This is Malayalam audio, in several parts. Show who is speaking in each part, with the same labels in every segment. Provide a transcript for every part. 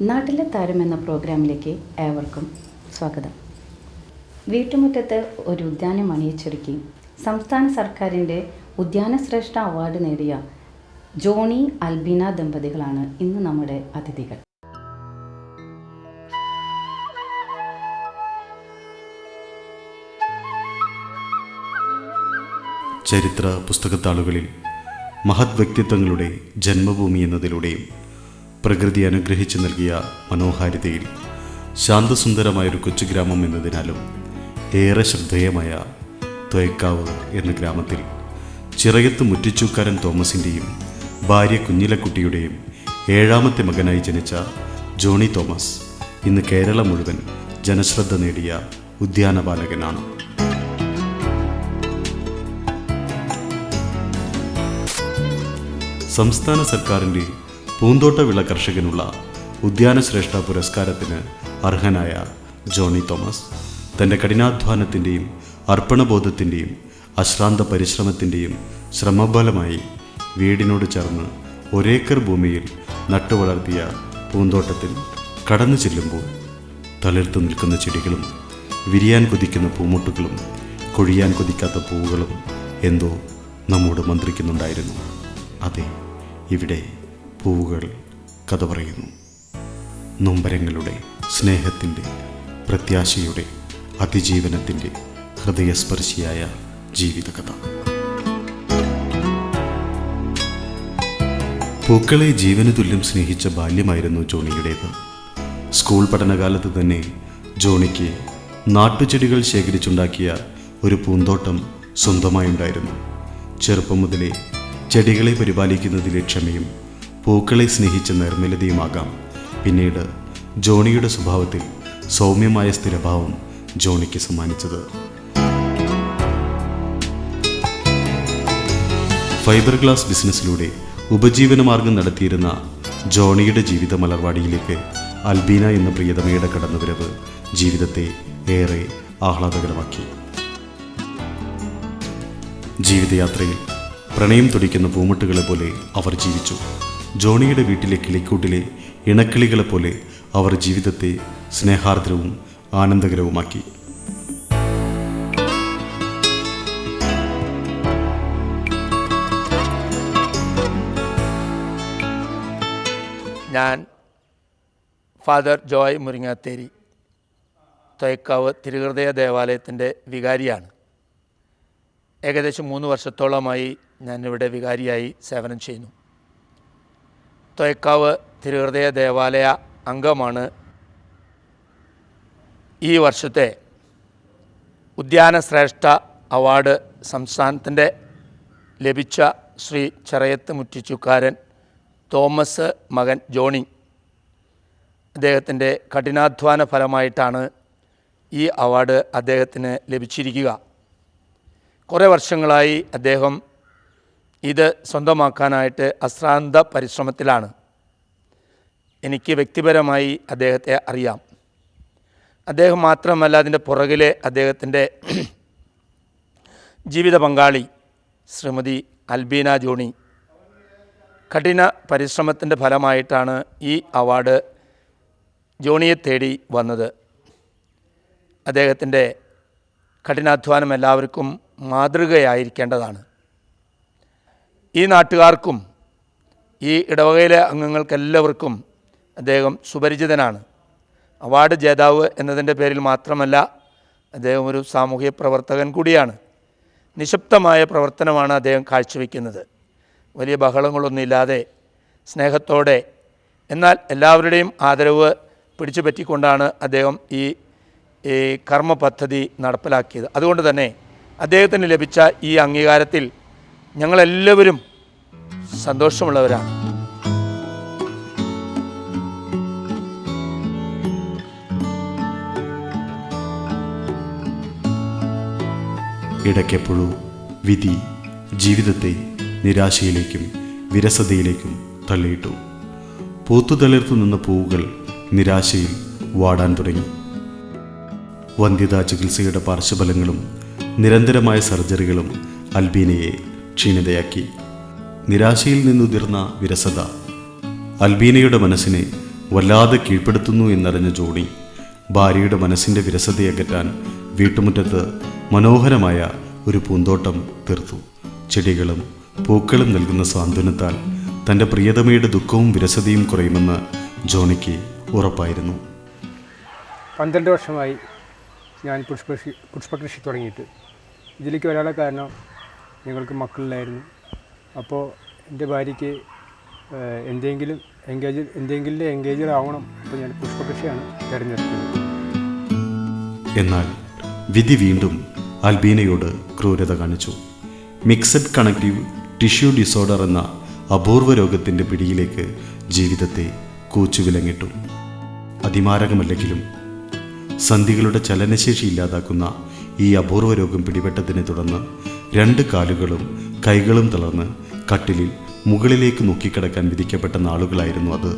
Speaker 1: നാട്ടിലെ താരം എന്ന പ്രോഗ്രാമിലേക്ക് ഏവർക്കും സ്വാഗതം. വീട്ടുമുറ്റത്ത് ഒരു ഉദ്യാനം അണിയിച്ചൊരുക്കി സംസ്ഥാന സർക്കാരിൻ്റെ ഉദ്യാനശ്രേഷ്ഠ അവാർഡ് നേടിയ ജോണി അൽബീന ദമ്പതികളാണ് ഇന്ന് നമ്മുടെ അതിഥികൾ.
Speaker 2: ചരിത്ര പുസ്തകത്താളുകളിൽ മഹത് വ്യക്തിത്വങ്ങളുടെ ജന്മഭൂമി എന്നതിലൂടെയും പ്രകൃതി അനുഗ്രഹിച്ചു നൽകിയ മനോഹാരിതയിൽ ശാന്തസുന്ദരമായൊരു കൊച്ചു ഗ്രാമം എന്നതിനാലും ഏറെ ശ്രദ്ധേയമായ തൊയക്കാവ് എന്ന ഗ്രാമത്തിൽ ചിറയത്ത് മുറ്റിച്ചൂക്കാരൻ തോമസിൻ്റെയും ഭാര്യ കുഞ്ഞിലക്കുട്ടിയുടെയും 7ാമത്തെ മകനായി ജനിച്ച ജോണി തോമസ് ഇന്ന് കേരളം മുഴുവൻ ജനശ്രദ്ധ നേടിയ ഉദ്യാനപാലകനാണ്. സംസ്ഥാന സർക്കാരിൻ്റെ പൂന്തോട്ട വിള കർഷകനുള്ള ഉദ്യാനശ്രേഷ്ഠ പുരസ്കാരത്തിന് അർഹനായ ജോണി തോമസ് തൻ്റെ കഠിനാധ്വാനത്തിൻ്റെയും അർപ്പണബോധത്തിൻ്റെയും അശ്രാന്ത പരിശ്രമത്തിൻ്റെയും ശ്രമഫലമായി വീടിനോട് ചേർന്ന് ഒരേക്കർ ഭൂമിയിൽ നട്ടുവളർത്തിയ പൂന്തോട്ടത്തിൽ കടന്നു ചെല്ലുമ്പോൾ തളിർത്തു നിൽക്കുന്ന ചെടികളും വിരിയാൻ കൊതിക്കുന്ന പൂമുട്ടുകളും കൊഴിയാൻ കൊതിക്കാത്ത പൂവുകളും എന്തോ നമ്മോട് മന്ത്രിക്കുന്നുണ്ടായിരുന്നു. അതെ, ഇവിടെ പൂവുകൾ കഥ പറയുന്നു. നൊമ്പരങ്ങളുടെ, സ്നേഹത്തിൻ്റെ, പ്രത്യാശയുടെ, അതിജീവനത്തിൻ്റെ ഹൃദയസ്പർശിയായ ജീവിതകഥ. പൂക്കളെ ജീവന് തുല്യം സ്നേഹിച്ച ബാല്യമായിരുന്നു ജോണിയുടേത്. സ്കൂൾ പഠനകാലത്ത് തന്നെ ജോണിക്ക് നാട്ടുചെടികൾ ശേഖരിച്ചുണ്ടാക്കിയ ഒരു പൂന്തോട്ടം സ്വന്തമായുണ്ടായിരുന്നു. ചെറുപ്പം മുതലേ ചെടികളെ പരിപാലിക്കുന്നതിലെ ക്ഷമയും പൂക്കളെ സ്നേഹിച്ച നിർമ്മലതയുമാകാം പിന്നീട് ജോണിയുടെ സ്വഭാവത്തിൽ സൗമ്യമായ സ്ഥിരഭാവം ജോണിക്ക് സമ്മാനിച്ചത്. ഫൈബർ ഗ്ലാസ് ബിസിനസ്സിലൂടെ ഉപജീവനമാർഗം നടത്തിയിരുന്ന ജോണിയുടെ ജീവിത മലർവാടിയിലേക്ക് അൽബീന എന്ന പ്രിയതമയുടെ കടന്നുവരവ് ജീവിതത്തെ ഏറെ ആഹ്ലാദകരമാക്കി. ജീവിതയാത്രയിൽ പ്രണയം തുടിക്കുന്ന പൂമുട്ടുകളെ പോലെ അവർ ജീവിച്ചു. ജോണിയുടെ വീട്ടിലെ കിളിക്കൂട്ടിലെ ഇണക്കിളികളെ പോലെ അവർ ജീവിതത്തെ സ്നേഹാർദ്രവും ആനന്ദകരവുമാക്കി.
Speaker 3: ഞാൻ ഫാദർ ജോയ് മുരിങ്ങാത്തേരി, തൊയക്കാവ് തിരുഹൃദയ ദേവാലയത്തിൻ്റെ വികാരിയാണ്. ഏകദേശം 3 വർഷത്തോളമായി ഞാനിവിടെ വികാരിയായി സേവനം ചെയ്യുന്നു. തൊയക്കാവ് തിരുഹൃദയ ദേവാലയ അംഗമാണ്. ഈ വർഷത്തെ ഉദ്യാനശ്രേഷ്ഠ അവാർഡ് സംസ്ഥാനത്തിൻ്റെ ലഭിച്ച ശ്രീ ചിറയത്ത് മുറ്റിച്ചൂക്കാരൻ തോമസ് മകൻ ജോണി, അദ്ദേഹത്തിൻ്റെ കഠിനാധ്വാന ഫലമായിട്ടാണ് ഈ അവാർഡ് അദ്ദേഹത്തിന് ലഭിച്ചിരിക്കുക. കുറേ വർഷങ്ങളായി അദ്ദേഹം ഇത് സ്വന്തമാക്കാനായിട്ട് അശ്രാന്ത പരിശ്രമത്തിലാണ്. എനിക്ക് വ്യക്തിപരമായി അദ്ദേഹത്തെ അറിയാം. അദ്ദേഹം മാത്രമല്ല, അതിൻ്റെ പുറകിലെ അദ്ദേഹത്തിൻ്റെ ജീവിത പങ്കാളി ശ്രീമതി അൽബീന ജോണി കഠിന പരിശ്രമത്തിൻ്റെ ഫലമായിട്ടാണ് ഈ അവാർഡ് ജോണിയെ തേടി വന്നത്. അദ്ദേഹത്തിൻ്റെ കഠിനാധ്വാനം എല്ലാവർക്കും മാതൃകയായിരിക്കേണ്ടതാണ്. ഈ നാട്ടുകാർക്കും ഈ ഇടവകയിലെ അംഗങ്ങൾക്കെല്ലാവർക്കും അദ്ദേഹം സുപരിചിതനാണ്. അവാർഡ് ജേതാവ് എന്നതിൻ്റെ പേരിൽ മാത്രമല്ല, അദ്ദേഹം ഒരു സാമൂഹ്യ പ്രവർത്തകൻ കൂടിയാണ്. നിശബ്ദമായ പ്രവർത്തനമാണ് അദ്ദേഹം കാഴ്ചവെക്കുന്നത്. വലിയ ബഹളങ്ങളൊന്നുമില്ലാതെ സ്നേഹത്തോടെ, എന്നാൽ എല്ലാവരുടെയും ആദരവ് പിടിച്ചു പറ്റിക്കൊണ്ടാണ് അദ്ദേഹം ഈ കർമ്മ പദ്ധതി നടപ്പിലാക്കിയത്. അതുകൊണ്ട് തന്നെ അദ്ദേഹത്തിന് ലഭിച്ച ഈ അംഗീകാരത്തിൽ ഞങ്ങളെല്ലാവരും സന്തോഷമുള്ളവരാണ്.
Speaker 2: ഇടയ്ക്കെപ്പോഴും വിധി ജീവിതത്തെ നിരാശയിലേക്കും വിരസതയിലേക്കും തള്ളിയിട്ടു. പൂത്തുതളിർത്തു നിന്ന പൂവുകൾ നിരാശയിൽ വാടാൻ തുടങ്ങി. വന്ധ്യതാ ചികിത്സയുടെ പാർശ്വഫലങ്ങളും നിരന്തരമായ സർജറികളും അൽബീനയെ ക്ഷീണിതയാക്കി. നിരാശയിൽ നിന്നുതിർന്ന വിരസത അൽബീനയുടെ മനസ്സിനെ വല്ലാതെ കീഴ്പ്പെടുത്തുന്നു എന്നറിഞ്ഞ ജോണി ഭാര്യയുടെ മനസ്സിൻ്റെ വിരസതയകറ്റാൻ വീട്ടുമുറ്റത്ത് മനോഹരമായ ഒരു പൂന്തോട്ടം തീർത്തു. ചെടികളും പൂക്കളും നൽകുന്ന സാന്ത്വനത്താൽ തൻ്റെ പ്രിയതമയുടെ ദുഃഖവും വിരസതയും കുറയുമെന്ന് ജോണിക്ക് ഉറപ്പായിരുന്നു.
Speaker 4: 12 വർഷമായി ഞാൻ പുഷ്പകൃഷി തുടങ്ങിയിട്ട്. ഇതിലേക്ക് വരാനുള്ള കാരണം ഞങ്ങൾക്ക് മക്കളിലായിരുന്നു. അപ്പോൾ എൻ്റെ ഭാര്യയ്ക്ക് എന്തെങ്കിലും എൻഗേജഡ് ആവണം. അപ്പോൾ ഞാൻ പുഷ്പകൃഷിയാണ് തിരഞ്ഞെടുത്തത്.
Speaker 2: എന്നാൽ വിധി വീണ്ടും അൽബീനയോട് ക്രൂരത കാണിച്ചു. മിക്സഡ് കണക്റ്റീവ് ടിഷ്യൂ ഡിസോർഡർ എന്ന അപൂർവ രോഗത്തിൻ്റെ പിടിയിലേക്ക് ജീവിതത്തെ കൂച്ചുവിലങ്ങിട്ടു. അതിമാരകമല്ലെങ്കിലും സന്ധികളുടെ ചലനശേഷി ഇല്ലാതാക്കുന്ന ഈ അപൂർവ രോഗം പിടിപെട്ടതിനെ തുടർന്ന് 2 കാലുകളും കൈകളും തളർന്ന് കട്ടിലിൽ മുകളിലേക്ക് നോക്കിക്കിടക്കാൻ വിധിക്കപ്പെട്ട നാളുകളായിരുന്നു അത്.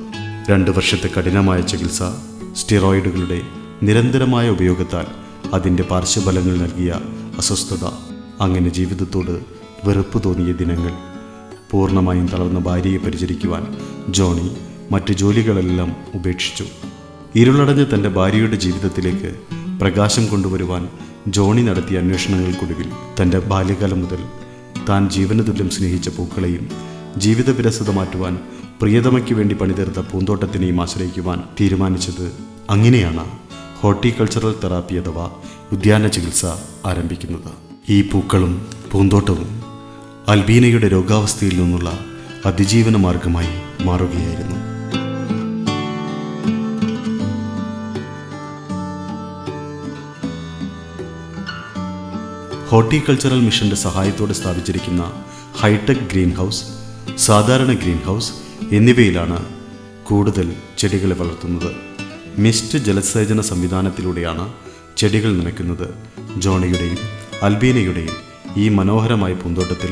Speaker 2: 2 വർഷത്തെ കഠിനമായ ചികിത്സ, സ്റ്റിറോയിഡുകളുടെ നിരന്തരമായ ഉപയോഗത്താൽ അതിൻ്റെ പാർശ്വഫലങ്ങൾ നൽകിയ അസ്വസ്ഥത, അങ്ങനെ ജീവിതത്തോട് വെറുപ്പ് തോന്നിയ ദിനങ്ങൾ. പൂർണ്ണമായും തളർന്ന ഭാര്യയെ പരിചരിക്കുവാൻ ജോണി മറ്റ് ജോലികളെല്ലാം ഉപേക്ഷിച്ചു. ഇരുളടഞ്ഞ തൻ്റെ ഭാര്യയുടെ ജീവിതത്തിലേക്ക് പ്രകാശം കൊണ്ടുവരുവാൻ ജോണി നടത്തിയ അന്വേഷണങ്ങൾക്കൊടുവിൽ തൻ്റെ ബാല്യകാലം മുതൽ താൻ ജീവനതുല്യം സ്നേഹിച്ച പൂക്കളെയും ജീവിത വിരസത മാറ്റുവാൻ പ്രിയതമയ്ക്ക് വേണ്ടി പണിതീർത്ത പൂന്തോട്ടത്തിനെയും ആശ്രയിക്കുവാൻ തീരുമാനിച്ചത്. അങ്ങനെയാണ് ഹോർട്ടിക്കൾച്ചറൽ തെറാപ്പി അഥവാ ഉദ്യാന ചികിത്സ ആരംഭിക്കുന്നത്. ഈ പൂക്കളും പൂന്തോട്ടവും അൽബീനയുടെ രോഗാവസ്ഥയിൽ നിന്നുള്ള അതിജീവന മാർഗമായി മാറുകയായിരുന്നു. ഹോർട്ടിക്കൾച്ചറൽ മിഷന്റെ സഹായത്തോടെ സ്ഥാപിച്ചിരിക്കുന്ന ഹൈടെക് ഗ്രീൻ ഹൗസ്, സാധാരണ ഗ്രീൻ ഹൗസ് എന്നിവയിലാണ് കൂടുതൽ ചെടികളെ വളർത്തുന്നത്. മിസ്റ്റ് ജലസേചന സംവിധാനത്തിലൂടെയാണ് ചെടികൾ നനയ്ക്കുന്നത്. ജോണിയുടെയും അൽബീനയുടെയും ഈ മനോഹരമായ പൂന്തോട്ടത്തിൽ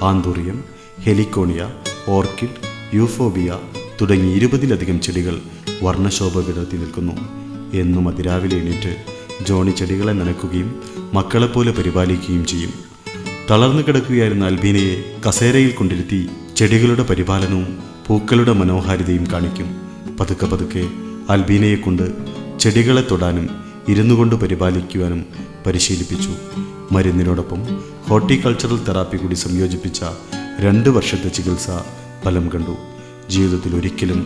Speaker 2: ആന്തൂറിയം, ഹെലിക്കോണിയ, ഓർക്കിഡ്, യൂഫോബിയ തുടങ്ങി 20-ലധികം ചെടികൾ വർണ്ണശോഭ വിടർത്തി നിൽക്കുന്നു. എന്നും അതിരാവിലെ എണീറ്റ് ജോണി ചെടികളെ നനയ്ക്കുകയും മക്കളെപ്പോലെ പരിപാലിക്കുകയും ചെയ്യും. തളർന്നു കിടക്കുകയായിരുന്ന അൽബീനയെ കസേരയിൽ കൊണ്ടിരുത്തി ചെടികളുടെ പരിപാലനവും പൂക്കളുടെ മനോഹാരിതയും കാണിക്കും. പതുക്കെ പതുക്കെ അൽബീനയെക്കൊണ്ട് ചെടികളെ തൊടാനും ഇരുന്നുകൊണ്ട് പരിപാലിക്കുവാനും പരിശീലിപ്പിച്ചു. മരുന്നിനോടൊപ്പം ഹോർട്ടിക്കൾച്ചറൽ തെറാപ്പി കൂടി സംയോജിപ്പിച്ച 2 വർഷത്തെ ചികിത്സ ഫലം കണ്ടു. ജീവിതത്തിൽ ഒരിക്കലും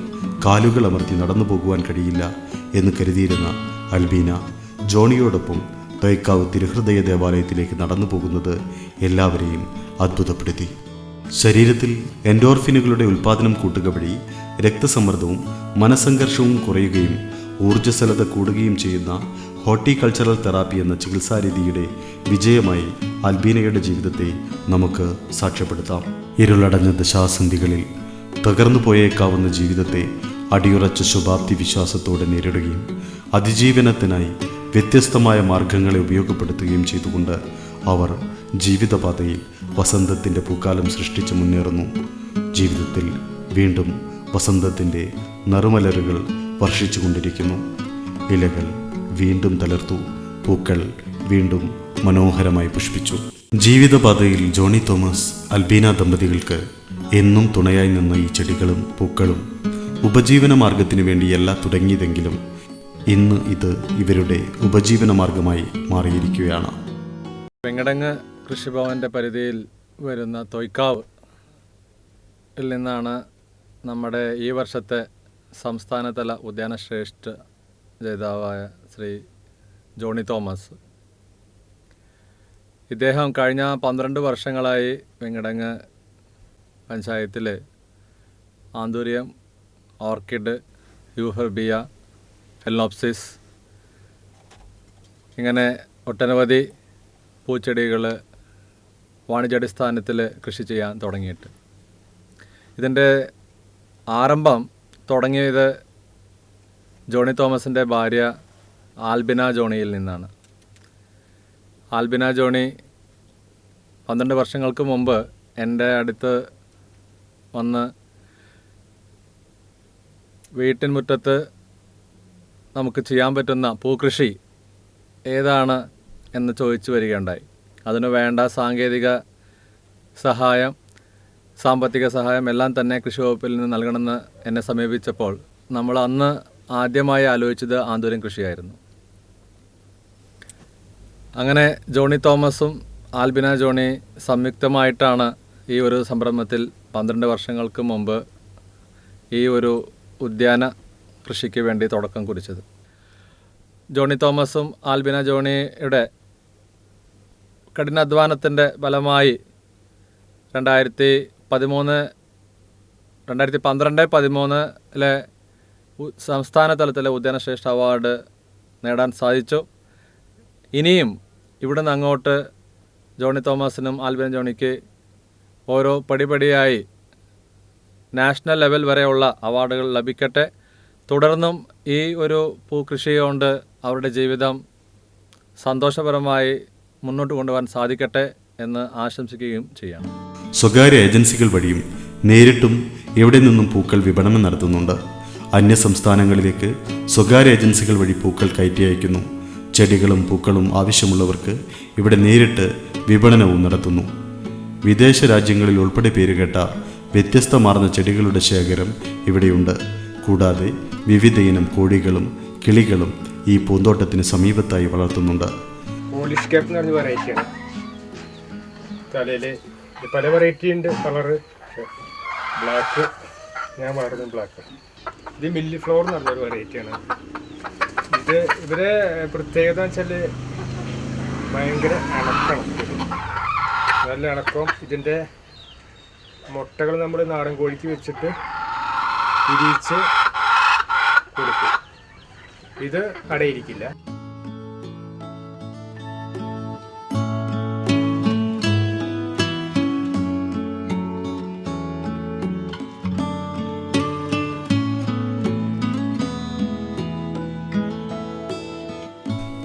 Speaker 2: കാലുകൾ അമർത്തി നടന്നു പോകുവാൻ കഴിയില്ല എന്ന് കരുതിയിരുന്ന അൽബീന ജോണിയോടൊപ്പം തൈക്കാവ് തിരുഹൃദയ ദേവാലയത്തിലേക്ക് നടന്നു പോകുന്നത് എല്ലാവരെയും അത്ഭുതപ്പെടുത്തി. ശരീരത്തിൽ എൻഡോർഫിനുകളുടെ ഉൽപ്പാദനം കൂട്ടുക വഴി രക്തസമ്മർദ്ദവും മനസ്സംഘർഷവും കുറയുകയും ഊർജ്ജസ്വലത കൂടുകയും ചെയ്യുന്ന ഹോർട്ടിക്കൾച്ചറൽ തെറാപ്പി എന്ന ചികിത്സാരീതിയുടെ വിജയമായി അൽബീനയുടെ ജീവിതത്തെ നമുക്ക് സാക്ഷ്യപ്പെടുത്താം. ഇരുളടഞ്ഞ ദശാസന്ധികളിൽ തകർന്നു പോയേക്കാവുന്ന ജീവിതത്തെ അടിയുറച്ച ശുഭാപ്തി വിശ്വാസത്തോടെ നേരിടുകയും അതിജീവനത്തിനായി വ്യത്യസ്തമായ മാർഗങ്ങളെ ഉപയോഗപ്പെടുത്തുകയും ചെയ്തുകൊണ്ട് അവർ ജീവിതപാതയിൽ വസന്തത്തിൻ്റെ പൂക്കാലം സൃഷ്ടിച്ച് മുന്നേറുന്നു. ജീവിതത്തിൽ വീണ്ടും വസന്തത്തിൻ്റെ നറുമലരുകൾ വർഷിച്ചുകൊണ്ടിരിക്കുന്നു. ഇലകൾ വീണ്ടും തളിർത്തു, പൂക്കൾ വീണ്ടും മനോഹരമായി പുഷ്പിച്ചു. ജീവിതപാതയിൽ ജോണി തോമസ് അൽബീന ദമ്പതികൾക്ക് എന്നും തുണയായി നിന്ന ഈ ചെടികളും പൂക്കളും ഉപജീവന മാർഗത്തിനു വേണ്ടിയല്ല തുടങ്ങിയതെങ്കിലും ഇന്ന് ഇത് ഇവരുടെ ഉപജീവന മാർഗമായി മാറിയിരിക്കുകയാണ്.
Speaker 5: വെങ്ങടങ്ങ് കൃഷിഭവൻ്റെ പരിധിയിൽ വരുന്ന തൊയ്ക്കാവ് നിന്നാണ് നമ്മുടെ ഈ വർഷത്തെ സംസ്ഥാനതല ഉദ്യാന ശ്രേഷ്ഠ ജേതാവായ ശ്രീ ജോണി തോമസ്. ഇദ്ദേഹം കഴിഞ്ഞ 12 വർഷങ്ങളായി വെങ്ങടങ്ങ് പഞ്ചായത്തിൽ ആന്തൂരിയം, ഓർക്കിഡ്, യൂഫോർബിയ, ഫെലനോപ്സിസ് ഇങ്ങനെ ഒട്ടനവധി പൂച്ചെടികൾ വാണിജ്യാടിസ്ഥാനത്തിൽ കൃഷി ചെയ്യാൻ തുടങ്ങിയിട്ട്. ഇതിൻ്റെ ആരംഭം തുടങ്ങിയത് ജോണി തോമസിൻ്റെ ഭാര്യ ആൽബിന ജോണിയിൽ നിന്നാണ്. ആൽബിന ജോണി 12 വർഷങ്ങൾക്ക് മുമ്പ് എൻ്റെ അടുത്ത് വന്ന് വീട്ടിൻ മുറ്റത്ത് നമുക്ക് ചെയ്യാൻ പറ്റുന്ന പൂക്കൃഷി ഏതാണ് എന്ന് ചോദിച്ചു വരികയുണ്ടായി. അതിനു വേണ്ട സാങ്കേതിക സഹായം, സാമ്പത്തിക സഹായം എല്ലാം തന്നെ കൃഷി വകുപ്പിൽ നിന്ന് നൽകണമെന്ന് എന്നെ സമീപിച്ചപ്പോൾ നമ്മൾ അന്ന് ആദ്യമായി ആലോചിച്ചത് ആന്തൂരം കൃഷിയായിരുന്നു. അങ്ങനെ ജോണി തോമസും ആൽബിന ജോണി സംയുക്തമായിട്ടാണ് ഈ ഒരു സംരംഭത്തിൽ 12 വർഷങ്ങൾക്ക് മുമ്പ് ഈ ഒരു ഉദ്യാന കൃഷിക്ക് വേണ്ടി തുടക്കം കുറിച്ചത്. ജോണി തോമസും ആൽബിന ജോണിയുടെ കഠിനാധ്വാനത്തിൻ്റെ ഫലമായി 2012-13 സംസ്ഥാന തലത്തിലെ ഉദ്യാനശ്രേഷ്ഠ അവാർഡ് നേടാൻ സാധിച്ചു. ഇനിയും ഇവിടെ നിന്ന് അങ്ങോട്ട് ജോണി തോമസിനും ആൽബിന ജോണിക്ക് ഓരോ പടിപടിയായി നാഷണൽ ലെവൽ വരെയുള്ള അവാർഡുകൾ ലഭിക്കട്ടെ. തുടർന്നും ഈ ഒരു പൂക്കൃഷി കൊണ്ട് അവരുടെ ജീവിതം സന്തോഷപരമായി മുന്നോട്ട് കൊണ്ടുപോകാൻ സാധിക്കട്ടെ എന്ന് ആശംസിക്കുകയും ചെയ്യണം.
Speaker 2: സ്വകാര്യ ഏജൻസികൾ വഴിയും നേരിട്ടും എവിടെ നിന്നും പൂക്കൾ വിപണനം നടത്തുന്നുണ്ട്. അന്യ സംസ്ഥാനങ്ങളിലേക്ക് സ്വകാര്യ ഏജൻസികൾ വഴി പൂക്കൾ കയറ്റി അയക്കുന്നു. ചെടികളും പൂക്കളും ആവശ്യമുള്ളവർക്ക് ഇവിടെ നേരിട്ട് വിപണനവും നടത്തുന്നു. വിദേശ രാജ്യങ്ങളിൽ ഉൾപ്പെടെ പേരുകേട്ട വ്യത്യസ്തമാർന്ന ചെടികളുടെ ശേഖരം ഇവിടെയുണ്ട്. കൂടാതെ വിവിധ ഇനം കോഴികളും കിളികളും ഈ പൂന്തോട്ടത്തിന് സമീപത്തായി വളർത്തുന്നുണ്ട്.
Speaker 4: പോളിഷ് ക്യാപ്പ് എന്ന് പറഞ്ഞ വെറൈറ്റിയാണ്. തലയിൽ പല വെറൈറ്റി ഉണ്ട്. കളറ് ബ്ലാക്ക്, ഞാൻ വളർന്നത് ബ്ലാക്ക്. ഇത് മില്ലി ഫ്ലവർ എന്ന് പറഞ്ഞൊരു വെറൈറ്റിയാണ്. ഇവരെ പ്രത്യേകത വെച്ചാൽ ഭയങ്കര ഇണക്കണം, നല്ല ഇണക്കം. ഇതിൻ്റെ മുട്ടകൾ നമ്മൾ നാടൻ കോഴിക്ക് വെച്ചിട്ട് വിരിയിച്ച് കൊടുക്കും. ഇത് അടയിരിക്കില്ല.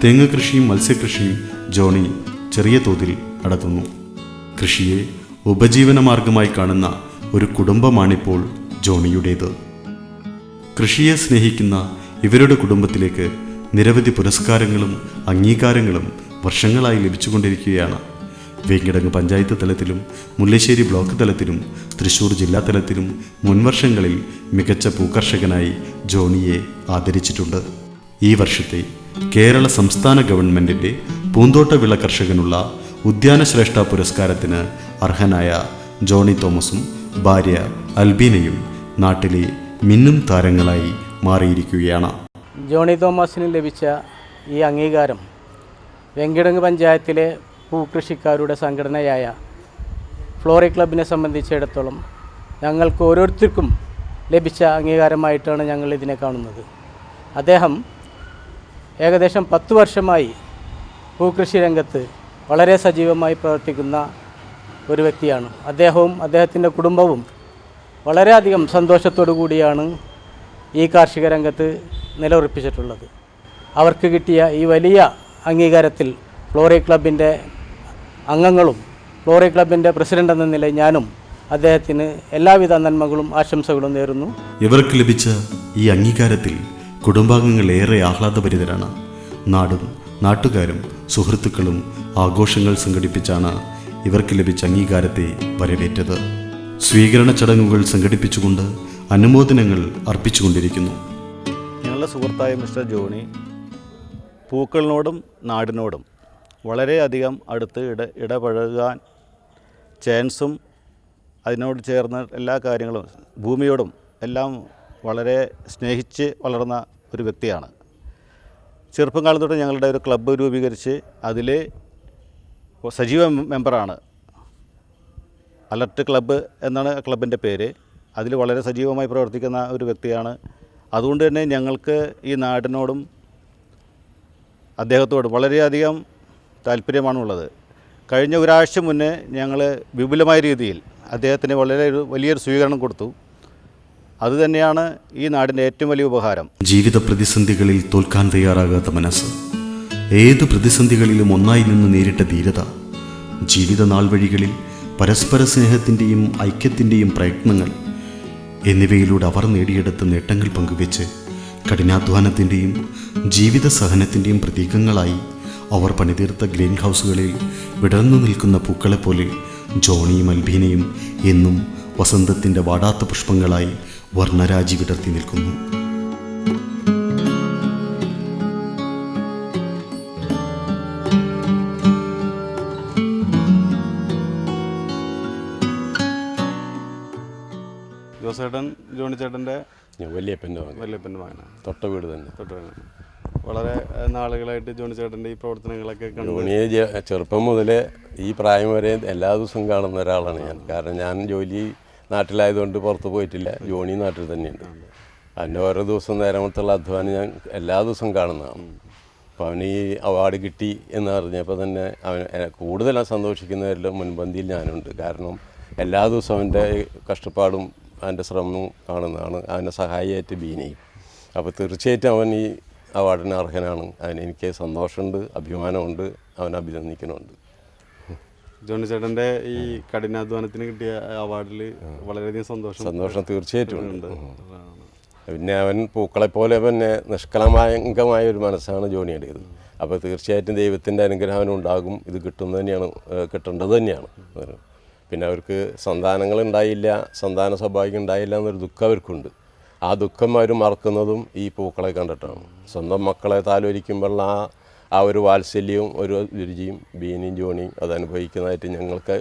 Speaker 2: തെങ്ങ് കൃഷിയും മത്സ്യകൃഷിയും ജോണി ചെറിയ തോതിൽ നടത്തുന്നു. കൃഷിയെ ഉപജീവനമാർഗമായി കാണുന്ന ഒരു കുടുംബമാണിപ്പോൾ ജോണിയുടേത്. കൃഷിയെ സ്നേഹിക്കുന്ന ഇവരുടെ കുടുംബത്തിലേക്ക് നിരവധി പുരസ്കാരങ്ങളും അംഗീകാരങ്ങളും വർഷങ്ങളായി ലഭിച്ചുകൊണ്ടിരിക്കുകയാണ്. വേങ്കിടങ്ങ് പഞ്ചായത്ത് തലത്തിലും മുല്ലശ്ശേരി ബ്ലോക്ക് തലത്തിലും തൃശ്ശൂർ ജില്ലാ തലത്തിലും മുൻവർഷങ്ങളിൽ മികച്ച പൂക്കർഷകനായി ജോണിയെ ആദരിച്ചിട്ടുണ്ട്. ഈ വർഷത്തെ കേരള സംസ്ഥാന ഗവൺമെൻറ്റിൻ്റെ പൂന്തോട്ട വിള കർഷകനുള്ള ഉദ്യാനശ്രേഷ്ഠ പുരസ്കാരത്തിന് അർഹനായ ജോണി തോമസും ഭാര്യ അൽബീനയും നാട്ടിലെ മിന്നും താരങ്ങളായി മാറിയിരിക്കുകയാണ്.
Speaker 6: ജോണി തോമസിന് ലഭിച്ച ഈ അംഗീകാരം വെങ്കിടങ്ങ് പഞ്ചായത്തിലെ പൂക്കൃഷിക്കാരുടെ സംഘടനയായ ഫ്ലോറി ക്ലബിനെ സംബന്ധിച്ചിടത്തോളം ഞങ്ങൾക്ക് ഓരോരുത്തർക്കും ലഭിച്ച അംഗീകാരമായിട്ടാണ് ഞങ്ങൾ ഇതിനെ കാണുന്നത്. അദ്ദേഹം ഏകദേശം 10 വർഷമായി പൂക്കൃഷി രംഗത്ത് വളരെ സജീവമായി പ്രവർത്തിക്കുന്ന ഒരു വ്യക്തിയാണ്. അദ്ദേഹവും അദ്ദേഹത്തിൻ്റെ കുടുംബവും വളരെയധികം സന്തോഷത്തോടു കൂടിയാണ് ഈ കാർഷിക രംഗത്ത് നിലയുറപ്പിച്ചിട്ടുള്ളത്. അവർക്ക് കിട്ടിയ ഈ വലിയ അംഗീകാരത്തിൽ ഫ്ലോറി ക്ലബിൻ്റെ അംഗങ്ങളും ഫ്ലോറി ക്ലബിൻ്റെ പ്രസിഡന്റ് എന്ന നിലയിൽ ഞാനും അദ്ദേഹത്തിന് എല്ലാവിധ നന്മകളും ആശംസകളും നേരുന്നു.
Speaker 2: ഇവർക്ക് ലഭിച്ച ഈ അംഗീകാരത്തിൽ കുടുംബാംഗങ്ങൾ ഏറെ ആഹ്ലാദഭരിതരാണ്. നാടും നാട്ടുകാരും സുഹൃത്തുക്കളും ആഘോഷങ്ങൾ സംഘടിപ്പിച്ചാണ് ഇവർക്ക് ലഭിച്ച അംഗീകാരത്തെ വരവേറ്റത്. സ്വീകരണ ചടങ്ങുകൾ സംഘടിപ്പിച്ചുകൊണ്ട് അനുമോദനങ്ങൾ അർപ്പിച്ചുകൊണ്ടിരിക്കുന്നു.
Speaker 7: ഞങ്ങളുടെ സുഹൃത്തായ മിസ്റ്റർ ജോണി പൂക്കളിനോടും നാടിനോടും വളരെയധികം അടുത്ത് ഇടപഴകാൻ ചാൻസും അതിനോട് ചേർന്ന് എല്ലാ കാര്യങ്ങളും ഭൂമിയോടും എല്ലാം വളരെ സ്നേഹിച്ച് വളർന്ന ഒരു വ്യക്തിയാണ്. ചെറുപ്പം കാലം തൊട്ട് ഞങ്ങളുടെ ഒരു ക്ലബ്ബ് രൂപീകരിച്ച് അതിൽ സജീവ മെമ്പറാണ്. അലർട്ട് ക്ലബ്ബ് എന്നാണ് ക്ലബിൻ്റെ പേര്. അതിൽ വളരെ സജീവമായി പ്രവർത്തിക്കുന്ന ഒരു വ്യക്തിയാണ്. അതുകൊണ്ട് തന്നെ ഞങ്ങൾക്ക് ഈ നാടിനോടും അദ്ദേഹത്തോടും വളരെയധികം താല്പര്യമാണുള്ളത്. കഴിഞ്ഞ ഒരാഴ്ച മുന്നേ ഞങ്ങൾ വിപുലമായ രീതിയിൽ അദ്ദേഹത്തിന് വലിയൊരു സ്വീകരണം കൊടുത്തു. അതുതന്നെയാണ് ഈ നാടിൻ്റെ ഏറ്റവും വലിയ ഉപഹാരം.
Speaker 2: ജീവിത പ്രതിസന്ധികളിൽ തോൽക്കാൻ തയ്യാറാകാത്ത മനസ്സ്, ഏതു പ്രതിസന്ധികളിലും ഒന്നായി നിന്ന് നേരിട്ട ധീരത, ജീവിത നാൾ വഴികളിൽ പരസ്പര സ്നേഹത്തിൻ്റെയും ഐക്യത്തിൻ്റെയും പ്രയത്നങ്ങൾ എന്നിവയിലൂടെ അവർ നേടിയെടുത്ത നേട്ടങ്ങൾ പങ്കുവെച്ച് കഠിനാധ്വാനത്തിൻ്റെയും ജീവിത സഹനത്തിൻ്റെയും പ്രതീകങ്ങളായി അവർ പണിതീർത്ത ഗ്രീൻ ഹൗസുകളിൽ വിടർന്നു നിൽക്കുന്ന പൂക്കളെപ്പോലെ ജോണിയും അൽബീനയും എന്നും വസന്തത്തിൻ്റെ വാടാത്ത പുഷ്പങ്ങളായി വർണ്ണരാജി വിടർത്തി നിൽക്കുന്നു.
Speaker 8: വലിയപ്പൻ്റെ മകൻ.
Speaker 9: വല്യപ്പൻ്റെ മകനാണ്.
Speaker 8: തൊട്ട വീട് തന്നെ.
Speaker 9: വളരെ നാളുകളായിട്ട് ജോണി ചേട്ടൻ്റെ ഈ പ്രവർത്തനങ്ങളൊക്കെ
Speaker 8: ജോണിയെ ചെറുപ്പം മുതലേ ഈ പ്രായം വരെ എല്ലാ ദിവസവും കാണുന്ന ഒരാളാണ് ഞാൻ. കാരണം ഞാൻ ജോലി നാട്ടിലായതുകൊണ്ട് പുറത്ത് പോയിട്ടില്ല. ജോണി നാട്ടിൽ തന്നെയുണ്ട്. അതിൻ്റെ ഓരോ ദിവസം നേരമത്തുള്ള അധ്വാനം ഞാൻ എല്ലാ ദിവസവും കാണുന്നതാണ്. അപ്പോൾ അവന് ഈ അവാർഡ് കിട്ടി എന്ന് അറിഞ്ഞപ്പോൾ തന്നെ അവൻ കൂടുതൽ സന്തോഷിക്കുന്നവരിലും മുൻപന്തിയിൽ ഞാനുണ്ട്. കാരണം എല്ലാ ദിവസവും അവൻ്റെ കഷ്ടപ്പാടും അവൻ്റെ ശ്രമവും കാണുന്നതാണ്. അവനെ സഹായിയായിട്ട് ബീനയും. അപ്പോൾ തീർച്ചയായിട്ടും അവൻ ഈ അവാർഡിന് അർഹനാണ്. അതിന് എനിക്ക് സന്തോഷമുണ്ട്, അഭിമാനമുണ്ട്, അവനെ അഭിനന്ദിക്കുന്നുണ്ട്.
Speaker 9: ജോണി ചേട്ടൻ്റെ ഈ കഠിനാധ്വാനത്തിന് കിട്ടിയ അവാർഡിൽ വളരെയധികം സന്തോഷം
Speaker 8: തീർച്ചയായിട്ടും ഉണ്ട്. പിന്നെ അവൻ പൂക്കളെപ്പോലെ തന്നെ നിഷ്കളങ്കമായ ഒരു മനസ്സാണ് ജോണിയുടേത്. അപ്പോൾ തീർച്ചയായിട്ടും ദൈവത്തിൻ്റെ അനുഗ്രഹം അവനുണ്ടാകും. ഇത് കിട്ടേണ്ടത് തന്നെയാണ്. പിന്നെ അവർക്ക് സന്താനങ്ങളുണ്ടായില്ല, സന്താന സൗഭാഗ്യം ഉണ്ടായില്ല എന്നൊരു ദുഃഖം അവർക്കുണ്ട്. ആ ദുഃഖം അവർ മറക്കുന്നതും ഈ പൂക്കളെ കണ്ടിട്ടാണ്. സ്വന്തം മക്കളെ താലോലിക്കുമ്പോഴുള്ള ആ ഒരു വാത്സല്യവും ഒരു രുചിയും ബീനിയും ജോണിയും അത് അനുഭവിക്കുന്നതായിട്ട് ഞങ്ങൾക്ക്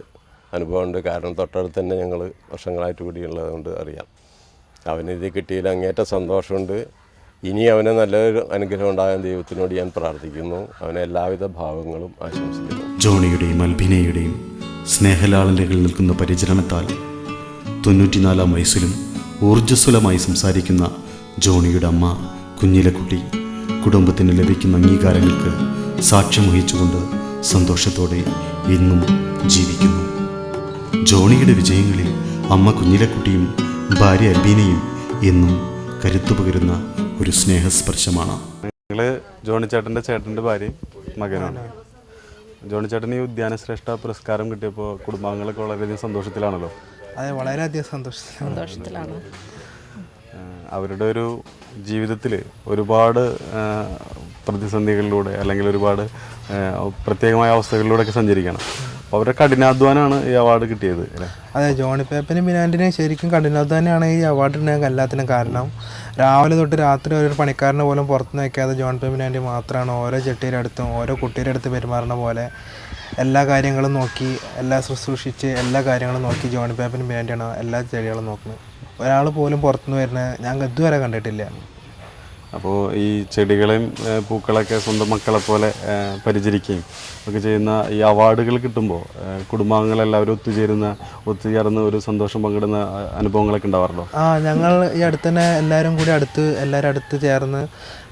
Speaker 8: അനുഭവമുണ്ട്. കാരണം തൊട്ടടുത്ത് തന്നെ ഞങ്ങൾ വർഷങ്ങളായിട്ട് കൂടിയുള്ളതുകൊണ്ട് അറിയാം. അവനിത് കിട്ടിയതിൽ അങ്ങേറ്റ സന്തോഷമുണ്ട്. ഇനി അവന് നല്ലൊരു അനുഗ്രഹം ഉണ്ടാകാൻ ദൈവത്തിനോട് ഞാൻ പ്രാർത്ഥിക്കുന്നു. അവനെ എല്ലാവിധ ഭാവങ്ങളും ആശംസിക്കുന്നു.
Speaker 2: ജോണിയുടെയും അൽബീനയുടെയും സ്നേഹലാളനകൾ നിൽക്കുന്ന പരിചരണത്താൽ 94-ാം വയസ്സിലും ഊർജ്ജസ്വലമായി സംസാരിക്കുന്ന ജോണിയുടെ അമ്മ കുഞ്ഞിലക്കുട്ടി കുടുംബത്തിന് ലഭിക്കുന്ന അംഗീകാരങ്ങൾക്ക് സാക്ഷ്യം വഹിച്ചുകൊണ്ട് സന്തോഷത്തോടെ ഇന്നും ജീവിക്കുന്നു. ജോണിയുടെ വിജയങ്ങളിൽ അമ്മ കുഞ്ഞിലക്കുട്ടിയും ഭാര്യ അൽബീനയും എന്നും കരുത്തു പകരുന്ന ഒരു സ്നേഹസ്പർശമാണ്.
Speaker 9: ഞങ്ങൾ ജോണി ചേട്ടൻ്റെ ഭാര്യയും മകനാണ്. ജോണി ചേട്ടൻ ഈ ഉദ്യാന ശ്രേഷ്ഠ പുരസ്കാരം കിട്ടിയപ്പോൾ കുടുംബാംഗങ്ങളൊക്കെ വളരെയധികം സന്തോഷത്തിലാണല്ലോ.
Speaker 10: അതെ, വളരെയധികം സന്തോഷത്തിലാണ്.
Speaker 9: അവരുടെ ഒരു ജീവിതത്തിൽ ഒരുപാട് പ്രതിസന്ധികളിലൂടെ അല്ലെങ്കിൽ ഒരുപാട് പ്രത്യേകമായ അവസ്ഥകളിലൂടെയൊക്കെ സഞ്ചരിക്കണം. അപ്പോൾ അവരുടെ കഠിനാധ്വാനമാണ് ഈ അവാർഡ് കിട്ടിയത് അല്ലേ?
Speaker 10: അതെ, ജോണി പേപ്പനും ബിനാൻഡിനും ശരിക്കും കഠിനാധ്വാനമാണ് ഈ അവാർഡിന് എല്ലാത്തിനും കാരണം. രാവിലെ തൊട്ട് രാത്രി ഒരു പണിക്കാരനെ പോലും പുറത്തുനിന്ന് വയ്ക്കാതെ ജോൺ പേ ബിനാൻഡി മാത്രമാണ് ഓരോ ചെട്ടിയുടെ അടുത്തും ഓരോ കുട്ടിയുടെ അടുത്ത് പെരുമാറുന്ന പോലെ എല്ലാ കാര്യങ്ങളും നോക്കി, എല്ലാം ശുശ്രൂഷിച്ച് എല്ലാ കാര്യങ്ങളും നോക്കി ജോണി പേപ്പനും ബിനാൻഡിയാണ് എല്ലാ ചെടികളും നോക്കുന്നത്. ഒരാൾ പോലും പുറത്തുനിന്ന് വരുന്നത് ഞാൻ ഇതുവരെ കണ്ടിട്ടില്ല.
Speaker 9: അപ്പോൾ ഈ ചെടികളെയും പൂക്കളൊക്കെ സ്വന്തം മക്കളെ പോലെ പരിചരിക്കുകയും ഒക്കെ ചെയ്യുന്ന ഈ അവാർഡുകൾ കിട്ടുമ്പോൾ കുടുംബാംഗങ്ങളെല്ലാവരും ഒത്തുചേർന്ന് ഒരു സന്തോഷം പങ്കിടുന്ന അനുഭവങ്ങളൊക്കെ ഉണ്ടാവാറുണ്ടോ?
Speaker 10: ഞങ്ങൾ ഈ അടുത്ത് തന്നെ എല്ലാവരും അടുത്ത് ചേർന്ന്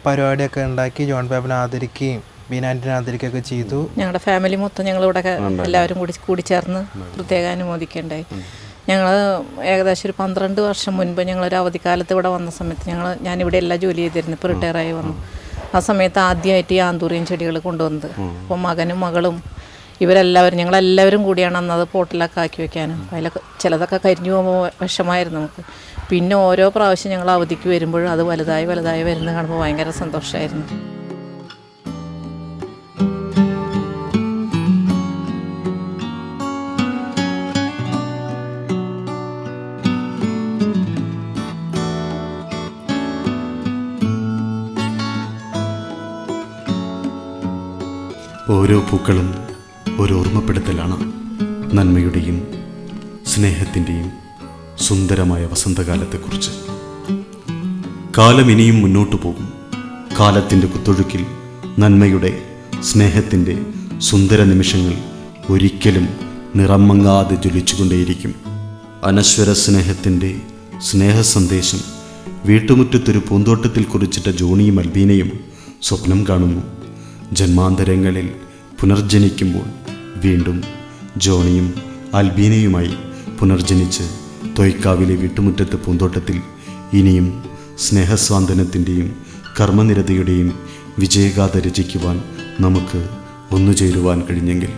Speaker 10: പരിപാടിയൊക്കെ ഉണ്ടാക്കി ജോൺ പേപ്പനെ ആദരിക്കുകയും ബീനാൻഡിനെ ആദരിക്കുകയൊക്കെ ചെയ്തു.
Speaker 11: ഞങ്ങളുടെ ഫാമിലി മൊത്തം ഞങ്ങളിവിടെ എല്ലാവരും കൂടി ചേർന്ന് പ്രത്യേകം അനുമോദിക്കുകയുണ്ടായി. ഞങ്ങൾ ഏകദേശം ഒരു 12 വർഷം മുൻപ് ഞങ്ങളൊരു അവധിക്കാലത്ത് ഇവിടെ വന്ന സമയത്ത് ഞാനിവിടെ എല്ലാം ജോലി ചെയ്തിരുന്നു. ഇപ്പോൾ റിട്ടയറായി വന്നു. ആ സമയത്ത് ആദ്യമായിട്ട് ഈ ആന്തൂറിയൻ ചെടികൾ കൊണ്ടുവന്നത്. അപ്പോൾ മകനും മകളും ഞങ്ങളെല്ലാവരും കൂടിയാണ് അന്നത് പോട്ടിലൊക്കെ ആക്കി വെക്കാനും. അതിലൊക്കെ ചിലതൊക്കെ കരിഞ്ഞു പോകുമ്പോൾ വിഷമായിരുന്നു നമുക്ക്. പിന്നെ ഓരോ പ്രാവശ്യം ഞങ്ങൾ അവധിക്ക് വരുമ്പോഴും അത് വലുതായി വരുന്നത് കാണുമ്പോൾ ഭയങ്കര സന്തോഷമായിരുന്നു.
Speaker 2: ഓരോ പൂക്കളും ഒരു ഓർമ്മപ്പെടുത്തലാണ് നന്മയുടെയും സ്നേഹത്തിൻ്റെയും സുന്ദരമായ വസന്തകാലത്തെക്കുറിച്ച്. കാലം ഇനിയും മുന്നോട്ടു പോകും. കാലത്തിൻ്റെ കുത്തൊഴുക്കിൽ നന്മയുടെ സ്നേഹത്തിൻ്റെ സുന്ദര നിമിഷങ്ങൾ ഒരിക്കലും നിറം മങ്ങാതെ ജ്വലിച്ചുകൊണ്ടേയിരിക്കും. അനശ്വര സ്നേഹത്തിൻ്റെ സ്നേഹസന്ദേശം വീട്ടുമുറ്റത്തൊരു പൂന്തോട്ടത്തിൽ കുറിച്ചിട്ട ജോണിയും അൽബീനയും സ്വപ്നം കാണുന്നു. ജന്മാന്തരങ്ങളിൽ പുനർജനിക്കുമ്പോൾ വീണ്ടും ജോണിയും അൽബീനയുമായി പുനർജനിച്ച് തൊയ്ക്കാവിലെ വീട്ടുമുറ്റത്തെ പൂന്തോട്ടത്തിൽ ഇനിയും സ്നേഹസ്വാന്തനത്തിൻ്റെയും കർമ്മനിരതയുടെയും വിജയഗാഥ രചിക്കുവാൻ നമുക്ക് ഒന്നുചേരുവാൻ കഴിഞ്ഞെങ്കിൽ